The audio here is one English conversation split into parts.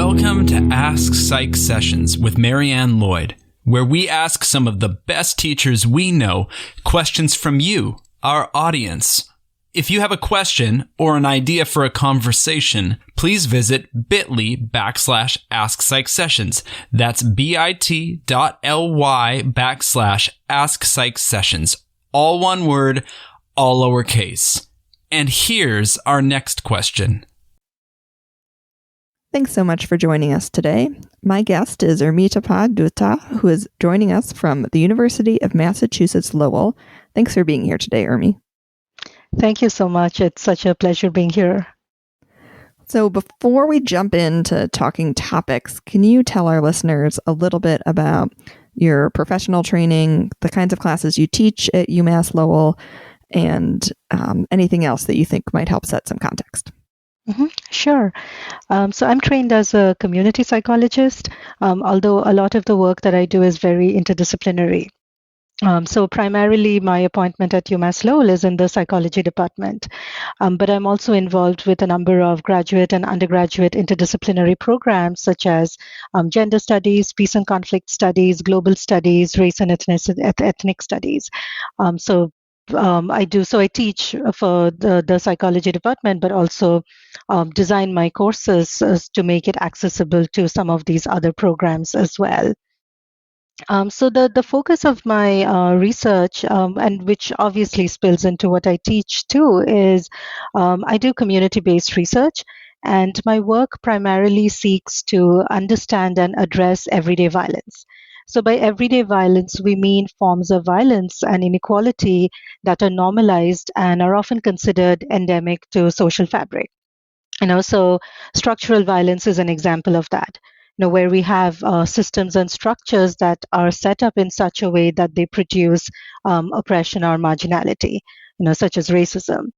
Welcome to Ask Psych Sessions with Marianne Lloyd, where we ask some of the best teachers we know questions from you, our audience. If you have a question or an idea for a conversation, please visit bit.ly/Ask Psych Sessions. That's bit.ly/Ask Psych Sessions. All one word, all lowercase. And here's our next question. Thanks so much for joining us today. My guest is Urmitapad Dutta, who is joining us from the University of Massachusetts Lowell. Thanks for being here today, Urmi. Thank you so much. It's such a pleasure being here. So before we jump into talking topics, can you tell our listeners a little bit about your professional training, the kinds of classes you teach at UMass Lowell, and anything else that you think might help set some context? Sure. So I'm trained as a community psychologist, although a lot of the work that I do is very interdisciplinary. So primarily my appointment at UMass Lowell is in the psychology department, but I'm also involved with a number of graduate and undergraduate interdisciplinary programs such as gender studies, peace and conflict studies, global studies, race and ethnic studies. I teach for the psychology department, but also design my courses to make it accessible to some of these other programs as well. So the focus of my research, and which obviously spills into what I teach too, is I do community-based research, and my work primarily seeks to understand and address everyday violence. So by everyday violence, we mean forms of violence and inequality that are normalized and are often considered endemic to social fabric. So structural violence is an example of that. Where we have systems and structures that are set up in such a way that they produce oppression or marginality, such as racism.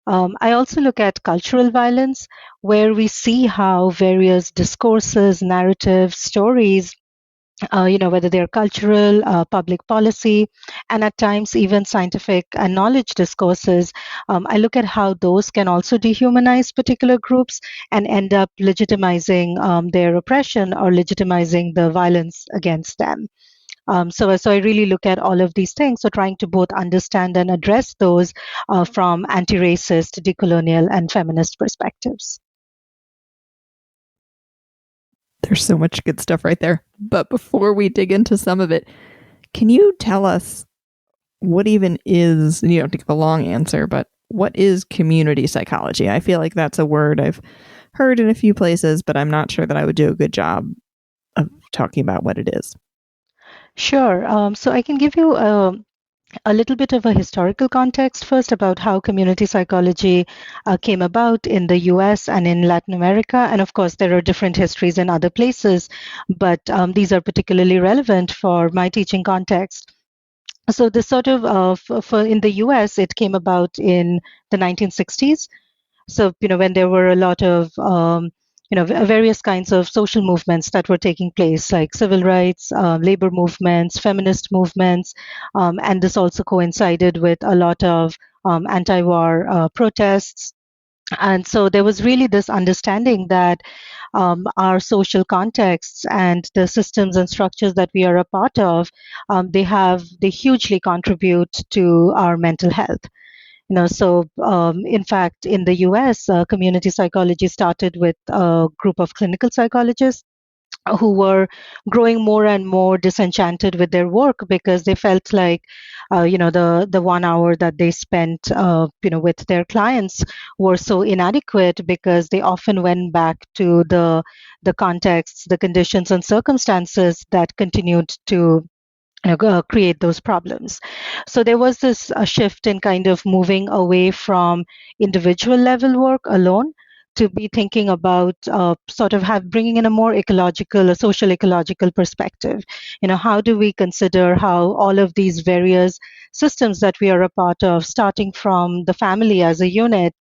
I also look at cultural violence, where we see how various discourses, narratives, stories, whether they're cultural, public policy, and at times even scientific and knowledge discourses, I look at how those can also dehumanize particular groups and end up legitimizing their oppression or legitimizing the violence against them. So I really look at all of these things, so trying to both understand and address those from anti-racist, decolonial, and feminist perspectives. There's so much good stuff right there. But before we dig into some of it, can you tell us what even is, and you don't have to give a long answer, but what is community psychology? I feel like that's a word I've heard in a few places, but I'm not sure that I would do a good job of talking about what it is. Sure. So I can give you a little bit of a historical context first about how community psychology came about in the US and in Latin America. And of course, there are different histories in other places, but these are particularly relevant for my teaching context. So this sort of, in the US, it came about in the 1960s. So, when there were a lot of various kinds of social movements that were taking place, like civil rights, labor movements, feminist movements, and this also coincided with a lot of anti-war protests. And so there was really this understanding that our social contexts and the systems and structures that we are a part of, they hugely contribute to our mental health. In fact, in the US, community psychology started with a group of clinical psychologists who were growing more and more disenchanted with their work because they felt like, the 1 hour that they spent, with their clients were so inadequate because they often went back to the contexts, the conditions and circumstances that continued to create those problems. So there was this shift in kind of moving away from individual level work alone to be thinking about bringing in a more ecological, a social ecological perspective. How do we consider how all of these various systems that we are a part of, starting from the family as a unit,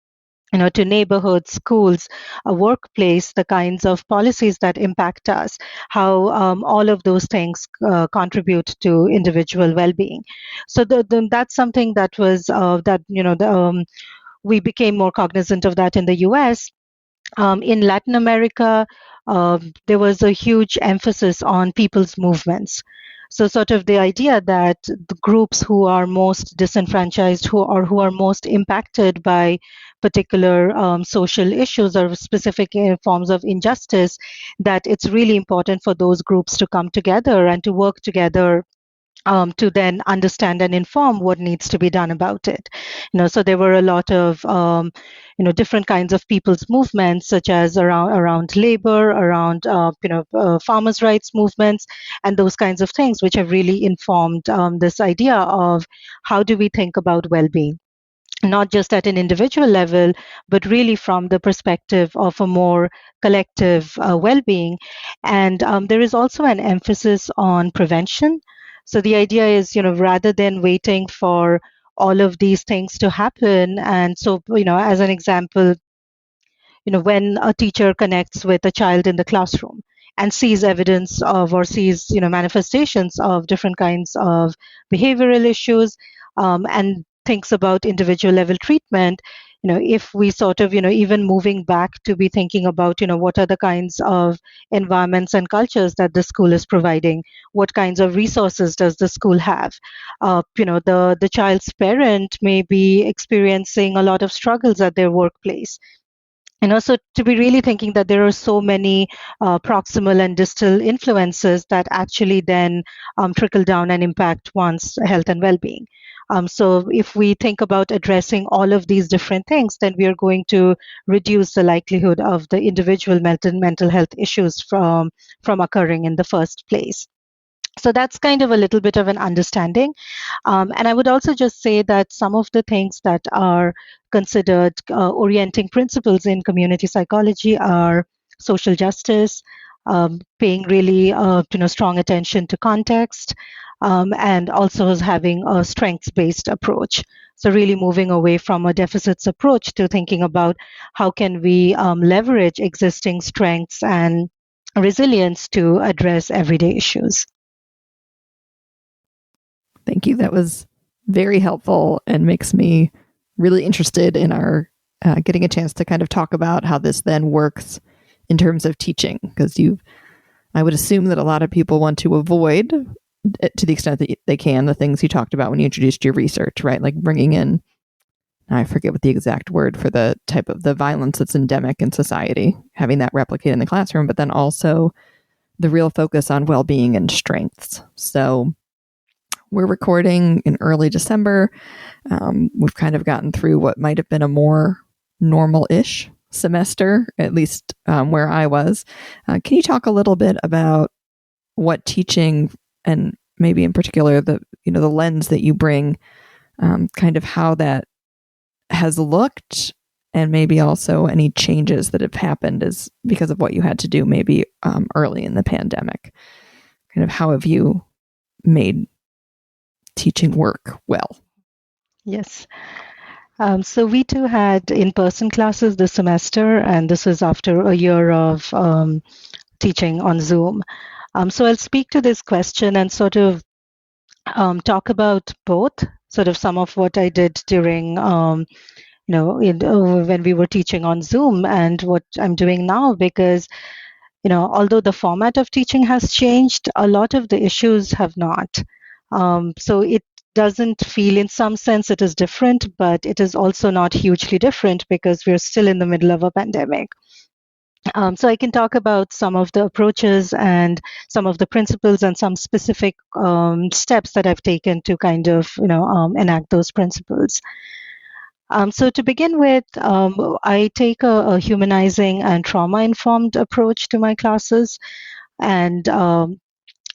to neighborhoods, schools, a workplace, the kinds of policies that impact us, how all of those things contribute to individual well-being. So that's something that was we became more cognizant of that in the US. In Latin America, there was a huge emphasis on people's movements. So, sort of the idea that the groups who are most disenfranchised, who are most impacted by particular social issues or specific forms of injustice, that it's really important for those groups to come together and to work together to then understand and inform what needs to be done about it. So there were a lot of different kinds of people's movements, such as around labor, around farmers' rights movements, and those kinds of things, which have really informed this idea of how do we think about well-being, not just at an individual level, but really from the perspective of a more collective well-being. And there is also an emphasis on prevention. So the idea is, rather than waiting for all of these things to happen, and so, as an example, when a teacher connects with a child in the classroom and sees evidence of or sees manifestations of different kinds of behavioral issues, and thinks about individual level treatment, if we sort of even moving back to be thinking about what are the kinds of environments and cultures that the school is providing, what kinds of resources does the school have, the child's parent may be experiencing a lot of struggles at their workplace. So to be really thinking that there are so many proximal and distal influences that actually then trickle down and impact one's health and well-being. So if we think about addressing all of these different things, then we are going to reduce the likelihood of the individual mental health issues from occurring in the first place. So that's kind of a little bit of an understanding. And I would also just say that some of the things that are considered orienting principles in community psychology are social justice, paying really strong attention to context, and also having a strengths-based approach. So really moving away from a deficits approach to thinking about how can we leverage existing strengths and resilience to address everyday issues. Thank you. That was very helpful and makes me really interested in our getting a chance to kind of talk about how this then works in terms of teaching. Because I would assume that a lot of people want to avoid, to the extent that they can, the things you talked about when you introduced your research, right? Like bringing in, I forget what the exact word for the type of the violence that's endemic in society, having that replicate in the classroom, but then also the real focus on well-being and strengths. So we're recording in early December. We've kind of gotten through what might have been a more normal-ish semester, at least where I was. Can you talk a little bit about what teaching, and maybe in particular the lens that you bring, kind of how that has looked, and maybe also any changes that have happened as because of what you had to do maybe early in the pandemic? Kind of how have you made teaching work well? Yes. So we too had in-person classes this semester, and this was after a year of teaching on Zoom. So I'll speak to this question and sort of talk about both, sort of some of what I did during, when we were teaching on Zoom and what I'm doing now, because although the format of teaching has changed, a lot of the issues have not. So it doesn't feel, in some sense, it is different, but it is also not hugely different because we're still in the middle of a pandemic. So I can talk about some of the approaches and some of the principles and some specific steps that I've taken to kind of, enact those principles. So to begin with, I take a humanizing and trauma-informed approach to my classes, and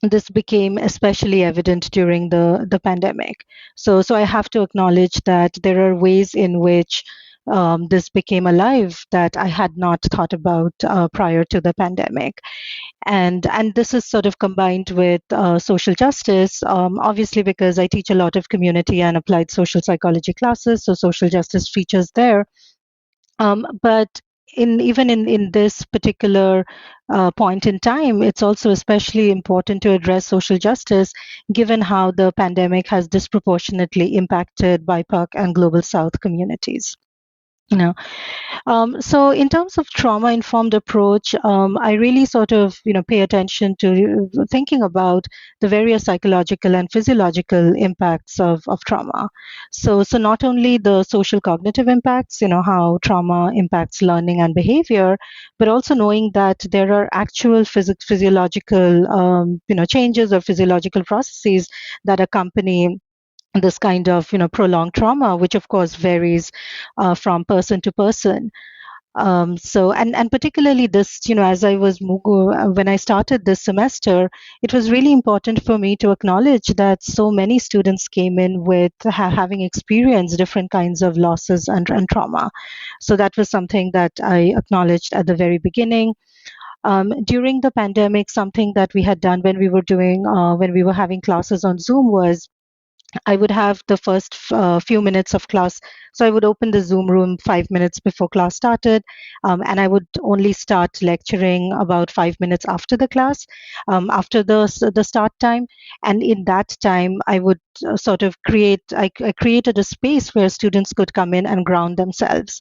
this became especially evident during the pandemic. So I have to acknowledge that there are ways in which this became alive that I had not thought about prior to the pandemic. And this is sort of combined with social justice, obviously because I teach a lot of community and applied social psychology classes, so social justice features there. But even in this particular point in time, it's also especially important to address social justice, given how the pandemic has disproportionately impacted BIPOC and Global South communities. you know. So in terms of trauma-informed approach, I really sort of, pay attention to thinking about the various psychological and physiological impacts of trauma. So not only the social cognitive impacts, how trauma impacts learning and behavior, but also knowing that there are actual physiological, changes or physiological processes that accompany this kind of prolonged trauma, which of course varies from person to person. So and particularly this, as I was when I started this semester, it was really important for me to acknowledge that so many students came in with having experienced different kinds of losses and trauma. So that was something that I acknowledged at the very beginning. During the pandemic, something that we had done when we were when we were having classes on Zoom was I would have the first few minutes of class. So I would open the Zoom room 5 minutes before class started, and I would only start lecturing about 5 minutes after the class, after the start time. And in that time, I would sort of I created a space where students could come in and ground themselves.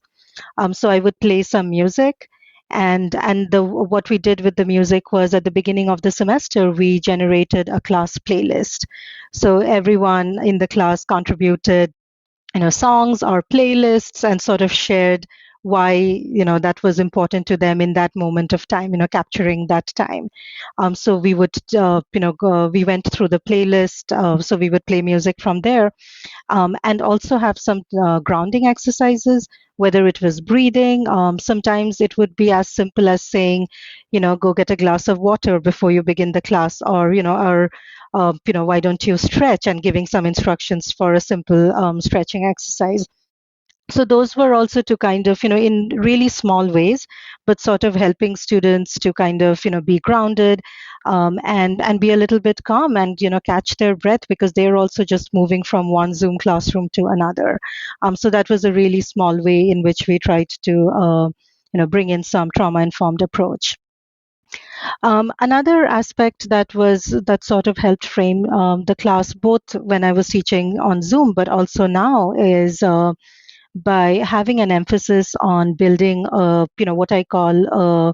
So I would play some music, and what we did with the music was at the beginning of the semester we generated a class playlist. So everyone in the class contributed, songs or playlists, and sort of shared why that was important to them in that moment of time, capturing that time. So we would we went through the playlist, so we would play music from there, and also have some grounding exercises, whether it was breathing. Sometimes it would be as simple as saying, go get a glass of water before you begin the class, or why don't you stretch, and giving some instructions for a simple stretching exercise. So those were also to kind of, in really small ways, but sort of helping students to kind of, be grounded, and be a little bit calm, and catch their breath, because they're also just moving from one Zoom classroom to another. So that was a really small way in which we tried to bring in some trauma-informed approach. Another aspect that sort of helped frame the class, both when I was teaching on Zoom but also now, is by having an emphasis on building what I call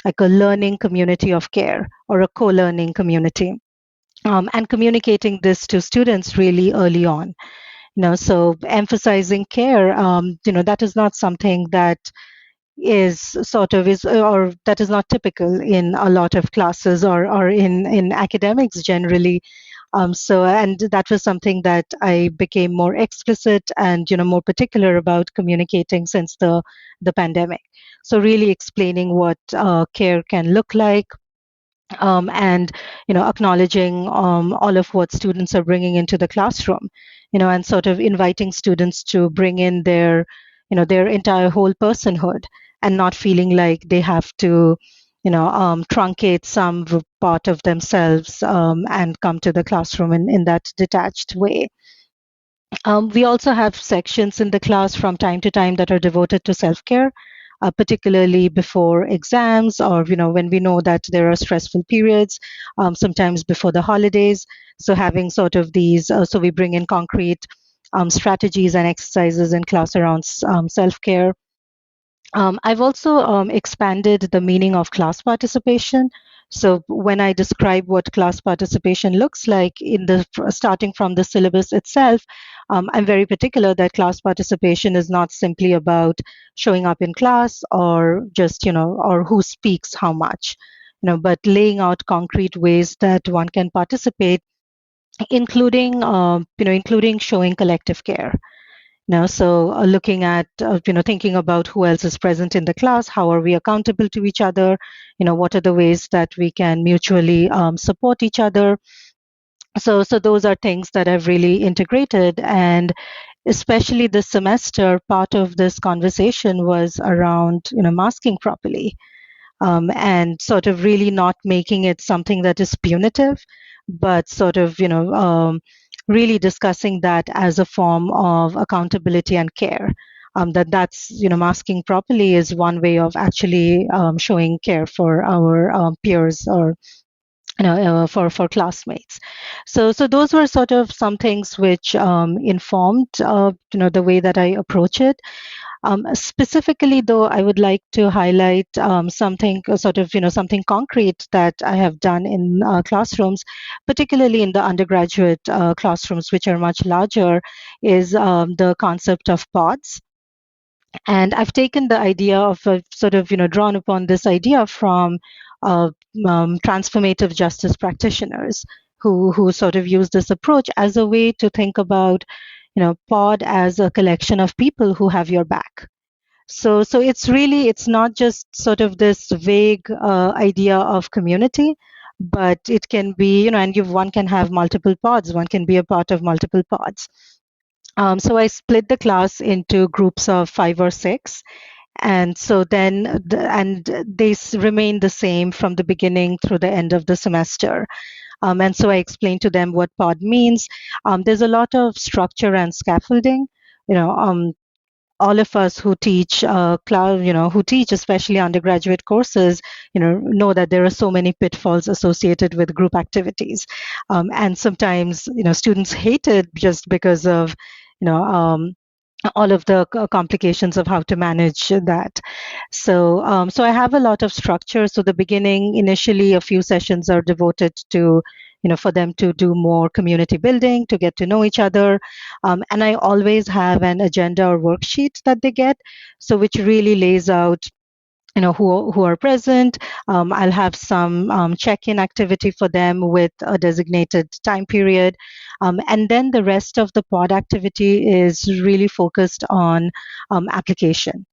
like a learning community of care, or a co-learning community, and communicating this to students really early on. So emphasizing care, that is not something that is or that is not typical in a lot of classes, or in academics generally. And that was something that I became more explicit and more particular about communicating since the pandemic. So really explaining what care can look like, and acknowledging all of what students are bringing into the classroom, and sort of inviting students to bring in their entire whole personhood, and not feeling like they have to truncate some part of themselves, and come to the classroom in that detached way. We also have sections in the class from time to time that are devoted to self-care, particularly before exams, or when we know that there are stressful periods, sometimes before the holidays. So having sort of these, so we bring in concrete strategies and exercises in class around self-care. I've also expanded the meaning of class participation. So when I describe what class participation looks like starting from the syllabus itself, I'm very particular that class participation is not simply about showing up in class, or just, or who speaks how much, but laying out concrete ways that one can participate, including showing collective care. So looking at, thinking about who else is present in the class, how are we accountable to each other, what are the ways that we can mutually support each other. So those are things that I've really integrated. And especially this semester, part of this conversation was around, masking properly, and sort of really not making it something that is punitive, but sort of, really discussing that as a form of accountability and care. That's masking properly is one way of actually showing care for our peers, or for classmates. So those were sort of some things which informed the way that I approach it. Specifically, though, I would like to highlight something something concrete that I have done in classrooms, particularly in the undergraduate classrooms, which are much larger, is the concept of pods. And I've taken the idea of drawn upon this idea from transformative justice practitioners who sort of use this approach as a way to think about, pod as a collection of people who have your back. So it's not just sort of this vague idea of community, but it can be, and one can have multiple pods, one can be a part of multiple pods. So I split the class into groups of 5 or 6, and so then they remain the same from the beginning through the end of the semester. And so I explained to them what pod means. There's a lot of structure and scaffolding. All of us who teach who teach especially undergraduate courses, know that there are so many pitfalls associated with group activities, and sometimes students hate it just because of all of the complications of how to manage that. So I have a lot of structure. So the beginning, initially, a few sessions are devoted to, for them to do more community building, to get to know each other. And I always have an agenda or worksheet that they get, so which really lays out who are present. I'll have some check-in activity for them with a designated time period. And then the rest of the pod activity is really focused on application.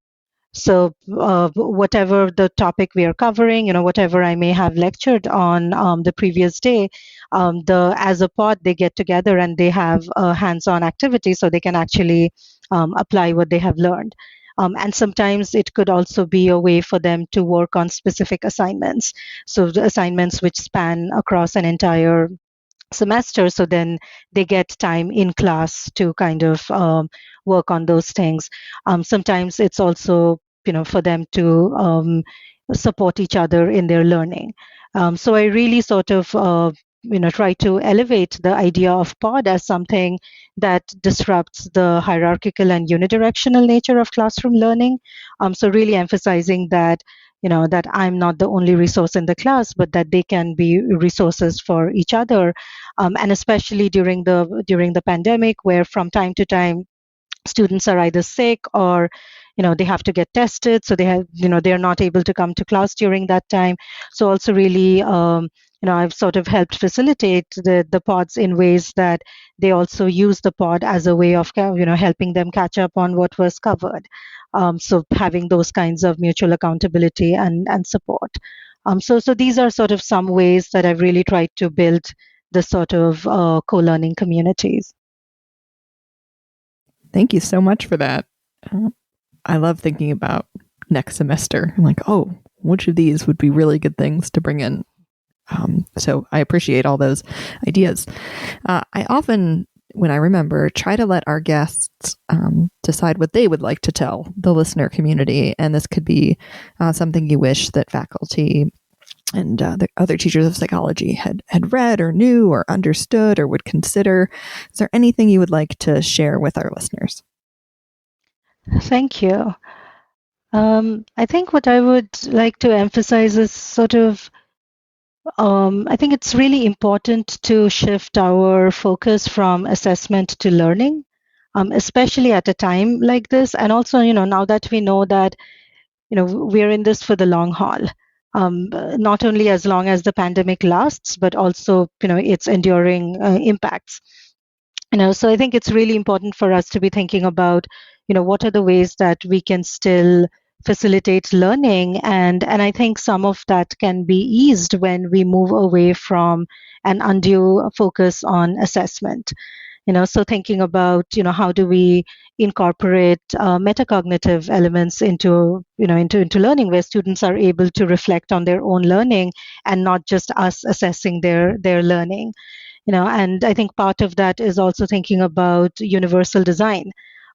So whatever the topic we are covering, whatever I may have lectured on the previous day, as a pod, they get together and they have a hands-on activity so they can actually apply what they have learned. And sometimes it could also be a way for them to work on specific assignments. So the assignments which span across an entire semester, so then they get time in class to kind of work on those things. Sometimes it's also for them to support each other in their learning. So I really sort of try to elevate the idea of pod as something that disrupts the hierarchical and unidirectional nature of classroom learning. So really emphasizing that that I'm not the only resource in the class, but that they can be resources for each other. And especially during the pandemic, where from time to time students are either sick or they have to get tested, so they're not able to come to class during that time. So also really I've sort of helped facilitate the pods in ways that they also use the pod as a way of helping them catch up on what was covered. So having those kinds of mutual accountability and support. So these are sort of some ways that I've really tried to build the sort of co-learning communities. Thank you so much for that. I love thinking about next semester. I'm like, oh, which of these would be really good things to bring in? So I appreciate all those ideas. I often, when I remember, try to let our guests decide what they would like to tell the listener community. And this could be something you wish that faculty and the other teachers of psychology had read or knew or understood or would consider. Is there anything you would like to share with our listeners? Thank you. I think what I would like to emphasize is sort of, I think it's really important to shift our focus from assessment to learning, especially at a time like this. And also, now that we know that, we're in this for the long haul. Not only as long as the pandemic lasts, but also, its enduring impacts. So I think it's really important for us to be thinking about, what are the ways that we can still facilitate learning, and I think some of that can be eased when we move away from an undue focus on assessment. So thinking about, how do we incorporate metacognitive elements into learning, where students are able to reflect on their own learning and not just us assessing their learning. And I think part of that is also thinking about universal design.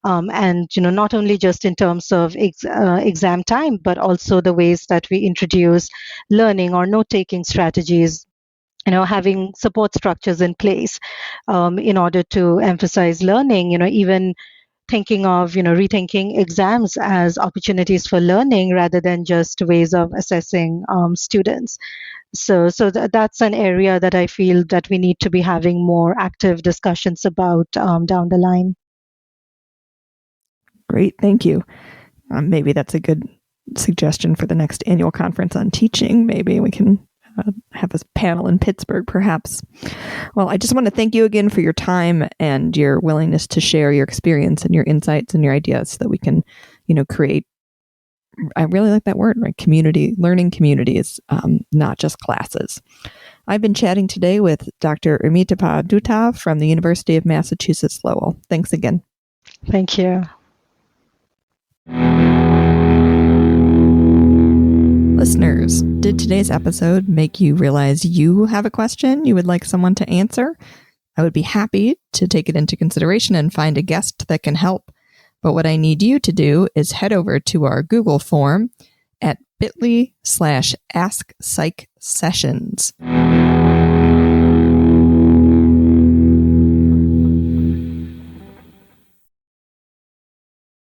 And not only just in terms of exam time, but also the ways that we introduce learning or note-taking strategies, having support structures in place in order to emphasize learning, even thinking of, rethinking exams as opportunities for learning rather than just ways of assessing students. So that's an area that I feel that we need to be having more active discussions about down the line. Great, thank you. Maybe that's a good suggestion for the next annual conference on teaching. Maybe we can have a panel in Pittsburgh, perhaps. Well, I just want to thank you again for your time and your willingness to share your experience and your insights and your ideas so that we can, create, I really like that word, right? Learning communities, not just classes. I've been chatting today with Dr. Umitapa Dutta from the University of Massachusetts Lowell. Thanks again. Thank you. Listeners, did today's episode make you realize you have a question you would like someone to answer? I would be happy to take it into consideration and find a guest that can help. But what I need you to do is head over to our Google form at bit.ly/AskPsychSessions.